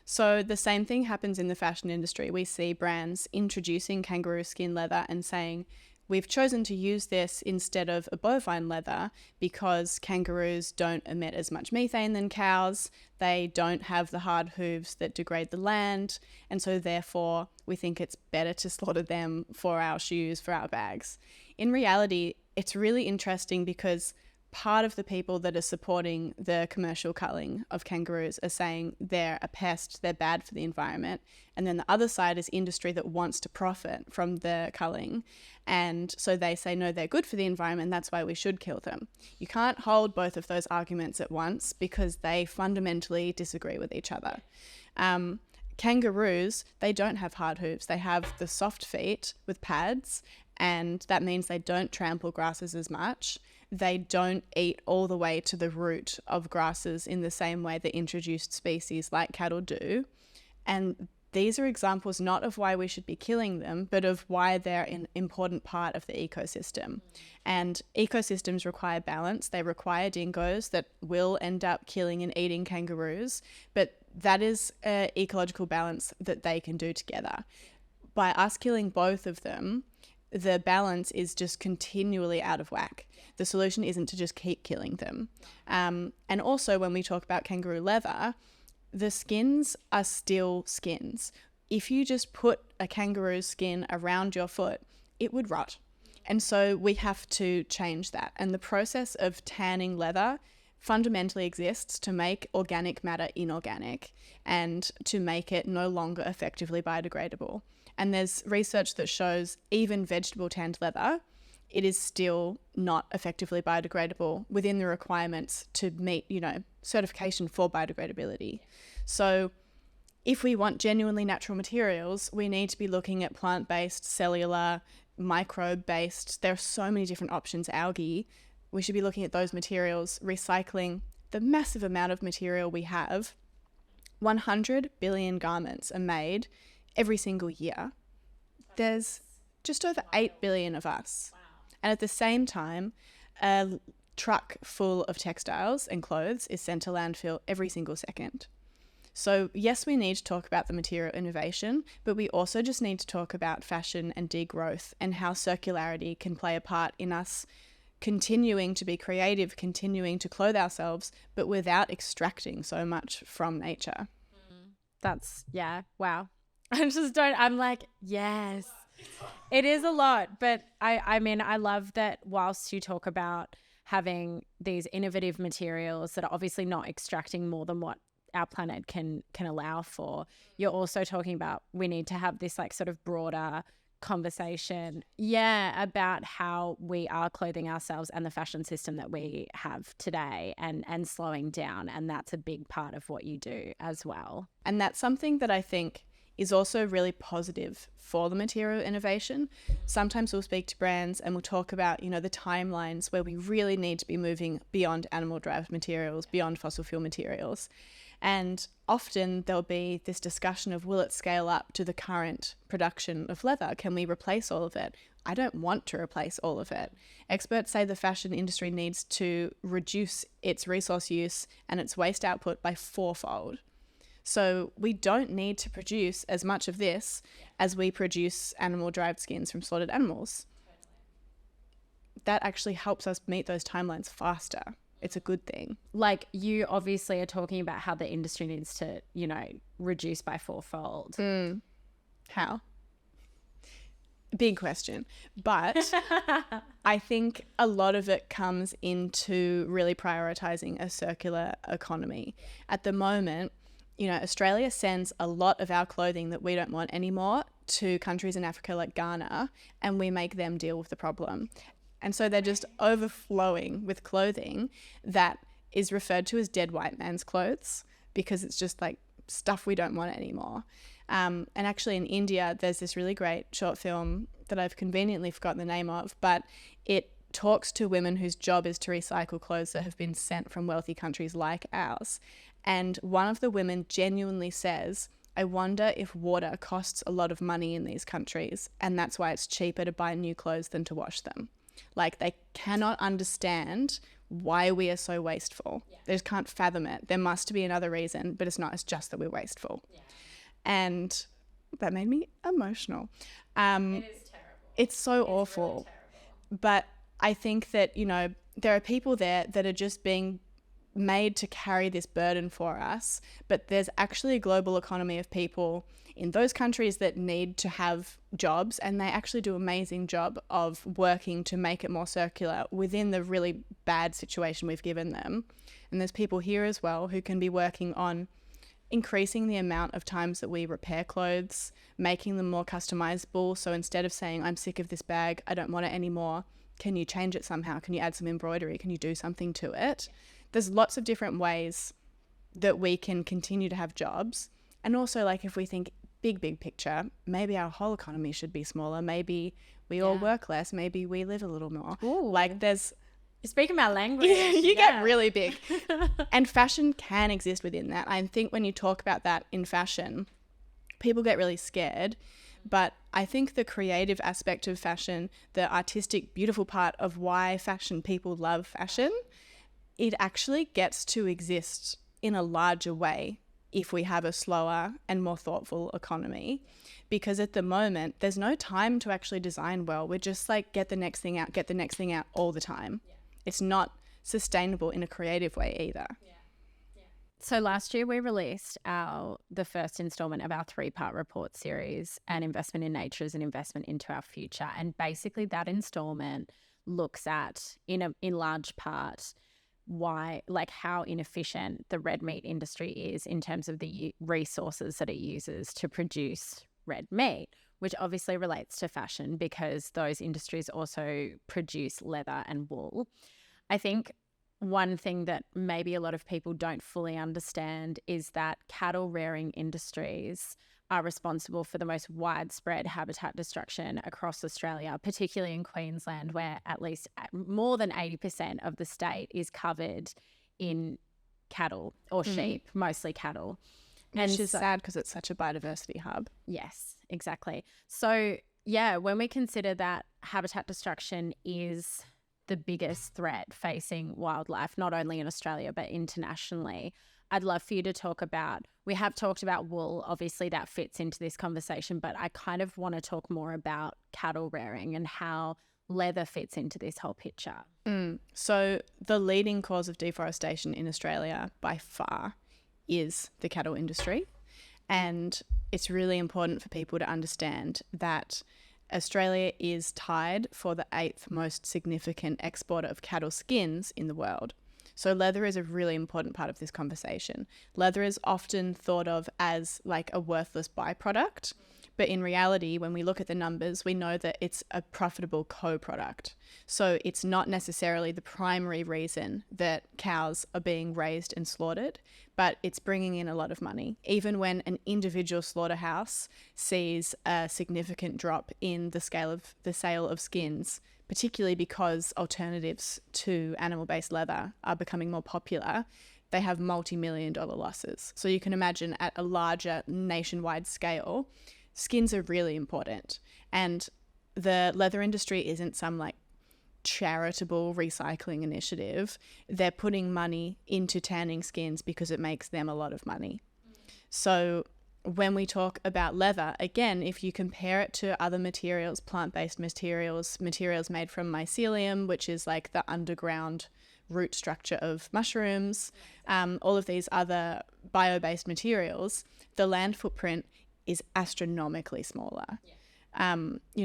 [SPEAKER 2] So the same thing happens in the fashion industry. We see brands introducing kangaroo skin leather and saying, we've chosen to use this instead of a bovine leather because kangaroos don't emit as much methane than cows. They don't have the hard hooves that degrade the land. And so therefore, we think it's better to slaughter them for our shoes, for our bags. In reality, it's really interesting because part of the people that are supporting the commercial culling of kangaroos are saying they're a pest, they're bad for the environment. And then the other side is industry that wants to profit from the culling. And so they say, no, they're good for the environment, that's why we should kill them. You can't hold both of those arguments at once because they fundamentally disagree with each other. Kangaroos, they don't have hard hooves. They have the soft feet with pads, and that means they don't trample grasses as much. They don't eat all the way to the root of grasses in the same way that introduced species like cattle do. And these are examples not of why we should be killing them, but of why they're an important part of the ecosystem. And ecosystems require balance. They require dingoes that will end up killing and eating kangaroos, but that is an ecological balance that they can do together. By us killing both of them, the balance is just continually out of whack. The solution isn't to just keep killing them. And also when we talk about kangaroo leather, the skins are still skins. If you just put a kangaroo skin around your foot, it would rot. And so we have to change that. And the process of tanning leather fundamentally exists to make organic matter inorganic and to make it no longer effectively biodegradable. And there's research that shows even vegetable tanned leather, it is still not effectively biodegradable within the requirements to meet, certification for biodegradability. So if we want genuinely natural materials, we need to be looking at plant-based, cellular, microbe-based. There are so many different options, algae. We should be looking at those materials, recycling the massive amount of material we have. 100 billion garments are made every single year. There's just over 8 billion of us. And at the same time, a truck full of textiles and clothes is sent to landfill every single second. So yes, we need to talk about the material innovation, but we also just need to talk about fashion and degrowth and how circularity can play a part in us continuing to be creative, continuing to clothe ourselves, but without extracting so much from nature.
[SPEAKER 1] Wow. I'm like, yes, it is a lot. But I mean, I love that whilst you talk about having these innovative materials that are obviously not extracting more than what our planet can allow for, you're also talking about we need to have this like sort of broader conversation about how we are clothing ourselves and the fashion system that we have today and slowing down. And that's a big part of what you do as well.
[SPEAKER 2] And that's something that I think is also really positive for the material innovation. Sometimes we'll speak to brands and we'll talk about, the timelines where we really need to be moving beyond animal-derived materials, beyond fossil fuel materials. And often there'll be this discussion of, will it scale up to the current production of leather? Can we replace all of it? I don't want to replace all of it. Experts say the fashion industry needs to reduce its resource use and its waste output by 4-fold. So we don't need to produce as much of this as we produce animal-derived skins from slaughtered animals. That actually helps us meet those timelines faster. It's a good thing.
[SPEAKER 1] Like, you obviously are talking about how the industry needs to, reduce by 4-fold.
[SPEAKER 2] How? Big question. But I think a lot of it comes into really prioritizing a circular economy. At the moment, Australia sends a lot of our clothing that we don't want anymore to countries in Africa like Ghana, and we make them deal with the problem. And so they're just overflowing with clothing that is referred to as dead white man's clothes, because it's just like stuff we don't want anymore. And actually in India, there's this really great short film that I've conveniently forgotten the name of, but it talks to women whose job is to recycle clothes that have been sent from wealthy countries like ours. And one of the women genuinely says, I wonder if water costs a lot of money in these countries, and that's why it's cheaper to buy new clothes than to wash them. Like, they cannot understand why we are so wasteful. Yeah. They just can't fathom it. There must be another reason, but it's not. It's just that we're wasteful. Yeah. And that made me emotional. It is terrible. It's so awful. Really terrible. But I think that, there are people there that are just being made to carry this burden for us, but there's actually a global economy of people in those countries that need to have jobs, and they actually do an amazing job of working to make it more circular within the really bad situation we've given them. And there's people here as well who can be working on increasing the amount of times that we repair clothes, making them more customizable. So instead of saying, I'm sick of this bag, I don't want it anymore, can you change it somehow? Can you add some embroidery? Can you do something to it? There's lots of different ways that we can continue to have jobs. And also, like, if we think big picture, maybe our whole economy should be smaller. Maybe we all work less. Maybe we live a little more.
[SPEAKER 1] Ooh.
[SPEAKER 2] Like, you're
[SPEAKER 1] speaking about language.
[SPEAKER 2] you get really big. And fashion can exist within that. I think when you talk about that in fashion, people get really scared. But I think the creative aspect of fashion, the artistic, beautiful part of why people love fashion, it actually gets to exist in a larger way if we have a slower and more thoughtful economy. Because at the moment, there's no time to actually design well. We're just like, get the next thing out all the time. Yeah. It's not sustainable in a creative way either. Yeah.
[SPEAKER 1] Yeah. So last year we released the first installment of our 3-part report series, An Investment in Nature is an Investment into Our Future. And basically that installment looks at, in large part, how inefficient the red meat industry is in terms of the resources that it uses to produce red meat, which obviously relates to fashion because those industries also produce leather and wool. I think one thing that maybe a lot of people don't fully understand is that cattle rearing industries are responsible for the most widespread habitat destruction across Australia, particularly in Queensland, where at least more than 80% of the state is covered in cattle or sheep, mostly cattle.
[SPEAKER 2] Which is sad because it's such a biodiversity hub.
[SPEAKER 1] Yes, exactly. So, yeah, when we consider that habitat destruction is the biggest threat facing wildlife, not only in Australia but internationally, I'd love for you to talk about, we have talked about wool, obviously that fits into this conversation, but I kind of want to talk more about cattle rearing and how leather fits into this whole picture.
[SPEAKER 2] So the leading cause of deforestation in Australia by far is the cattle industry. And it's really important for people to understand that Australia is tied for the 8th most significant exporter of cattle skins in the world. So leather is a really important part of this conversation. Leather is often thought of as like a worthless byproduct, but in reality, when we look at the numbers, we know that it's a profitable co-product. So it's not necessarily the primary reason that cows are being raised and slaughtered, but it's bringing in a lot of money. Even when an individual slaughterhouse sees a significant drop in the sale of skins, particularly because alternatives to animal-based leather are becoming more popular, they have multi-million-dollar losses. So you can imagine at a larger nationwide scale, skins are really important. And the leather industry isn't some like charitable recycling initiative. They're putting money into tanning skins because it makes them a lot of money. So when we talk about leather, again, if you compare it to other materials, plant-based materials made from mycelium, which is like the underground root structure of mushrooms, all of these other bio-based materials, the land footprint is astronomically smaller. Yeah.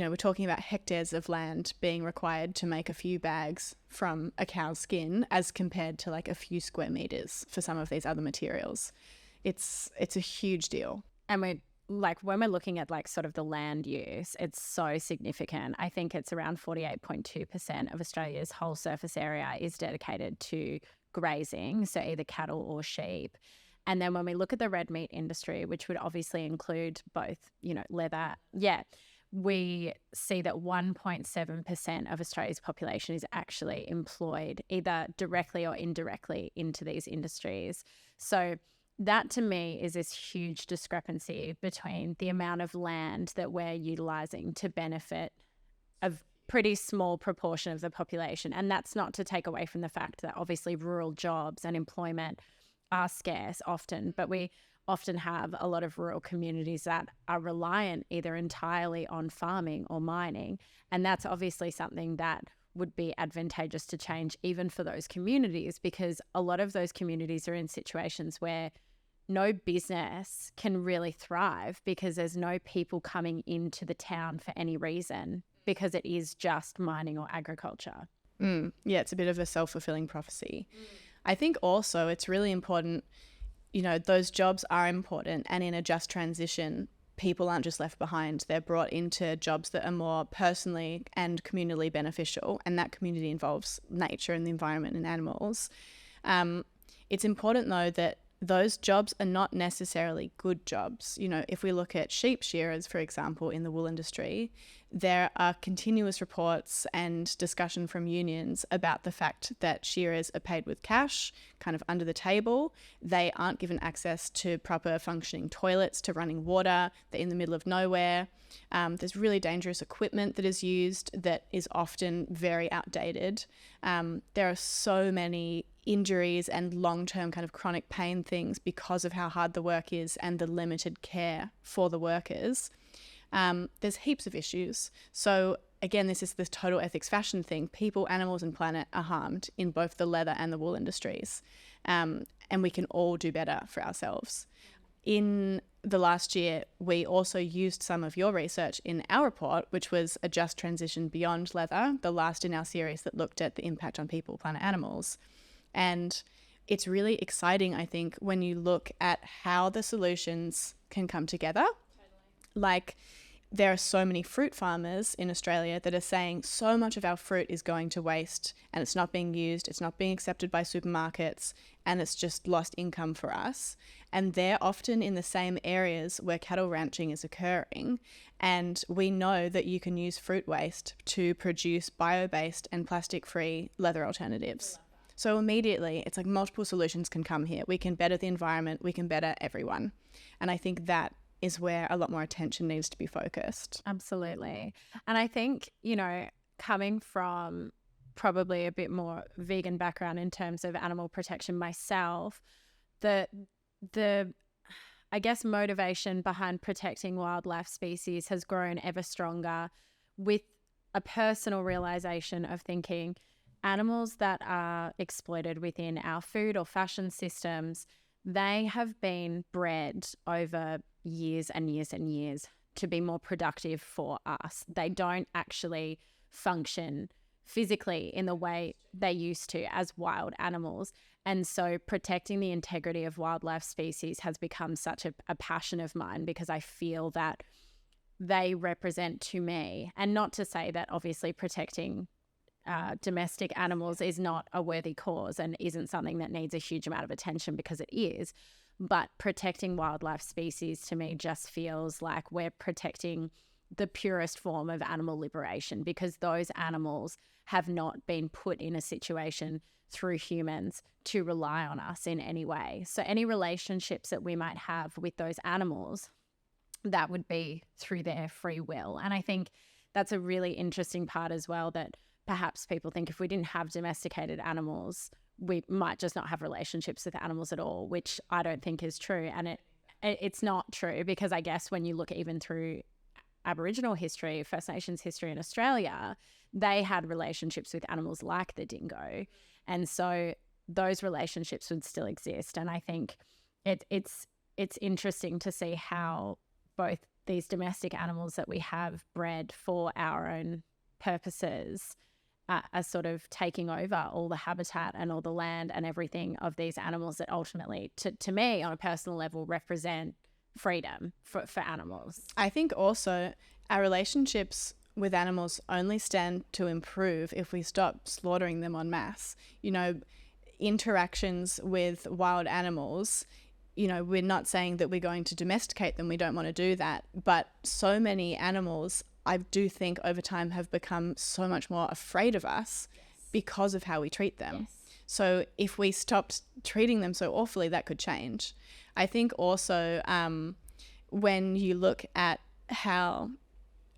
[SPEAKER 2] We're talking about hectares of land being required to make a few bags from a cow's skin as compared to like a few square meters for some of these other materials. it's a huge deal.
[SPEAKER 1] And we're like, when we're looking at like sort of the land use, it's so significant. I think it's around 48.2% of Australia's whole surface area is dedicated to grazing, so either cattle or sheep. And then when we look at the red meat industry, which would obviously include both, leather, we see that 1.7% of Australia's population is actually employed either directly or indirectly into these industries. So that to me is this huge discrepancy between the amount of land that we're utilising to benefit a pretty small proportion of the population. And that's not to take away from the fact that obviously rural jobs and employment are scarce often, but we often have a lot of rural communities that are reliant either entirely on farming or mining. And that's obviously something that would be advantageous to change even for those communities, because a lot of those communities are in situations where no business can really thrive because there's no people coming into the town for any reason, because it is just mining or agriculture.
[SPEAKER 2] Yeah, it's a bit of a self-fulfilling prophecy. I think also it's really important, those jobs are important, and in a just transition, people aren't just left behind. They're brought into jobs that are more personally and communally beneficial, and that community involves nature and the environment and animals. It's important, though, that those jobs are not necessarily good jobs. If we look at sheep shearers, for example, in the wool industry, there are continuous reports and discussion from unions about the fact that shearers are paid with cash, kind of under the table. They aren't given access to proper functioning toilets, to running water. They're in the middle of nowhere. There's really dangerous equipment that is used that is often very outdated. There are so many injuries and long-term kind of chronic pain things because of how hard the work is and the limited care for the workers. There's heaps of issues. So again, this is this total ethics fashion thing. People, animals and planet are harmed in both the leather and the wool industries. And we can all do better for ourselves. In the last year, we also used some of your research in our report, which was a just transition beyond leather, the last in our series that looked at the impact on people, planet, animals. And it's really exciting, I think, when you look at how the solutions can come together. Like, there are so many fruit farmers in Australia that are saying so much of our fruit is going to waste and it's not being used, it's not being accepted by supermarkets, and it's just lost income for us. And they're often in the same areas where cattle ranching is occurring. And we know that you can use fruit waste to produce bio-based and plastic-free leather alternatives. So immediately, it's like multiple solutions can come here. We can better the environment, we can better everyone. And I think that is where a lot more attention needs to be focused.
[SPEAKER 1] Absolutely. And I think, coming from probably a bit more vegan background in terms of animal protection myself, the I guess motivation behind protecting wildlife species has grown ever stronger, with a personal realization of thinking animals that are exploited within our food or fashion systems, they have been bred over years and years and years to be more productive for us. They don't actually function physically in the way they used to as wild animals. And so protecting the integrity of wildlife species has become such a passion of mine, because I feel that they represent to me, and not to say that obviously protecting domestic animals is not a worthy cause and isn't something that needs a huge amount of attention, because it is. But protecting wildlife species to me just feels like we're protecting the purest form of animal liberation, because those animals have not been put in a situation through humans to rely on us in any way. So any relationships that we might have with those animals, that would be through their free will. And I think that's a really interesting part as well, that perhaps people think if we didn't have domesticated animals, we might just not have relationships with animals at all, which I don't think is true. And it's not true, because I guess when you look even through Aboriginal history, First Nations history in Australia, they had relationships with animals like the dingo. And so those relationships would still exist. And I think it's interesting to see how both these domestic animals that we have bred for our own purposes are sort of taking over all the habitat and all the land and everything of these animals that ultimately, to me, on a personal level, represent freedom for animals.
[SPEAKER 2] I think also our relationships with animals only stand to improve if we stop slaughtering them en masse. You know, interactions with wild animals, you know, we're not saying that we're going to domesticate them. We don't want to do that. But so many animals, I do think over time, have become so much more afraid of us because of how we treat them. So if we stopped treating them so awfully, that could change. I think also when you look at how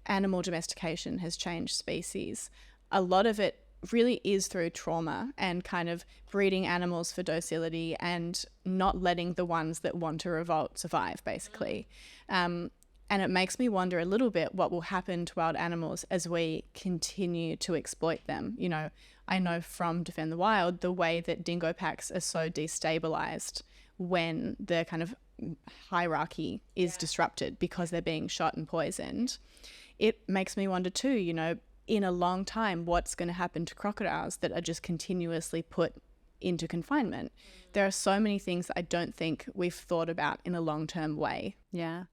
[SPEAKER 2] animal domestication has changed species, a lot of it really is through trauma and kind of breeding animals for docility and not letting the ones that want to revolt survive, basically. And it makes me wonder a little bit what will happen to wild animals as we continue to exploit them. You know, I know from Defend the Wild the way that dingo packs are so destabilized when the kind of hierarchy is disrupted because they're being shot and poisoned. It makes me wonder too, you know, in a long time, what's going to happen to crocodiles that are just continuously put into confinement? There are so many things that I don't think we've thought about in a long-term way.
[SPEAKER 1] Yeah,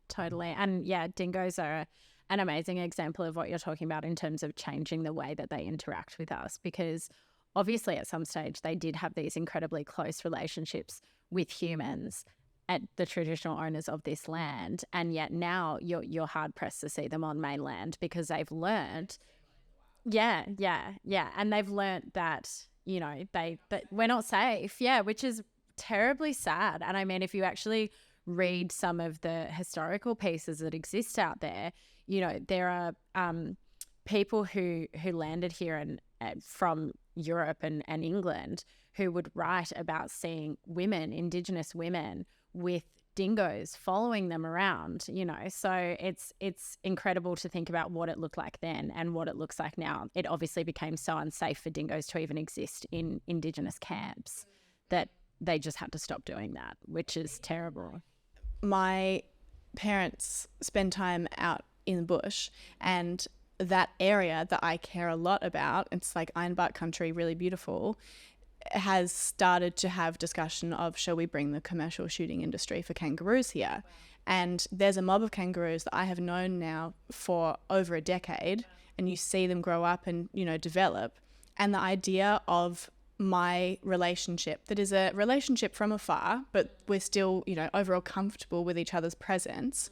[SPEAKER 1] totally. And yeah, dingoes are an amazing example of what you're talking about in terms of changing the way that they interact with us, because obviously at some stage they did have these incredibly close relationships with humans at the traditional owners of this land, and yet now you're hard pressed to see them on mainland because they've learned and they've learned that, you know, that we're not safe, which is terribly sad. And I mean, if you actually read some of the historical pieces that exist out there, you know, there are people who landed here and from Europe and England who would write about seeing women, Indigenous women, with dingoes following them around, you know. So it's incredible to think about what it looked like then and what it looks like now. It obviously became so unsafe for dingoes to even exist in Indigenous camps that they just had to stop doing that, which is terrible.
[SPEAKER 2] My parents spend time out in the bush, and that area that I care a lot about, it's like Ironbark country, really beautiful, has started to have discussion of, shall we bring the commercial shooting industry for kangaroos here? And there's a mob of kangaroos that I have known now for over a decade, and you see them grow up and, you know, develop. And the idea of my relationship, that is a relationship from afar, but we're still, you know, overall comfortable with each other's presence,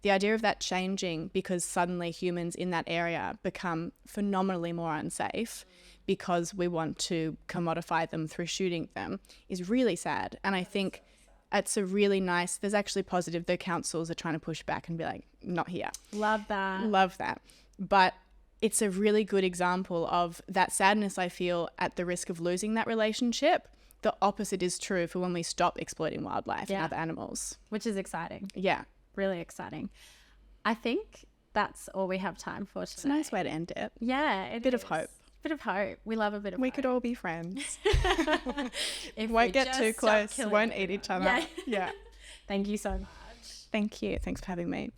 [SPEAKER 2] the idea of that changing because suddenly humans in that area become phenomenally more unsafe because we want to commodify them through shooting them is really sad. And I think it's a really nice, there's actually positive, the councils are trying to push back and be like, not here.
[SPEAKER 1] Love that.
[SPEAKER 2] Love that. But it's a really good example of that sadness I feel at the risk of losing that relationship. The opposite is true for when we stop exploiting wildlife and other animals.
[SPEAKER 1] Which is exciting.
[SPEAKER 2] Yeah.
[SPEAKER 1] Really exciting. I think that's all we have time for today.
[SPEAKER 2] It's a nice way to end it.
[SPEAKER 1] Yeah.
[SPEAKER 2] A bit of hope.
[SPEAKER 1] Bit of hope. We love a bit of hope.
[SPEAKER 2] We could all be friends.
[SPEAKER 1] If
[SPEAKER 2] won't get too close, won't eat each other.
[SPEAKER 1] Yeah.
[SPEAKER 2] Yeah.
[SPEAKER 1] Thank you so much.
[SPEAKER 2] Thank you. Thanks for having me.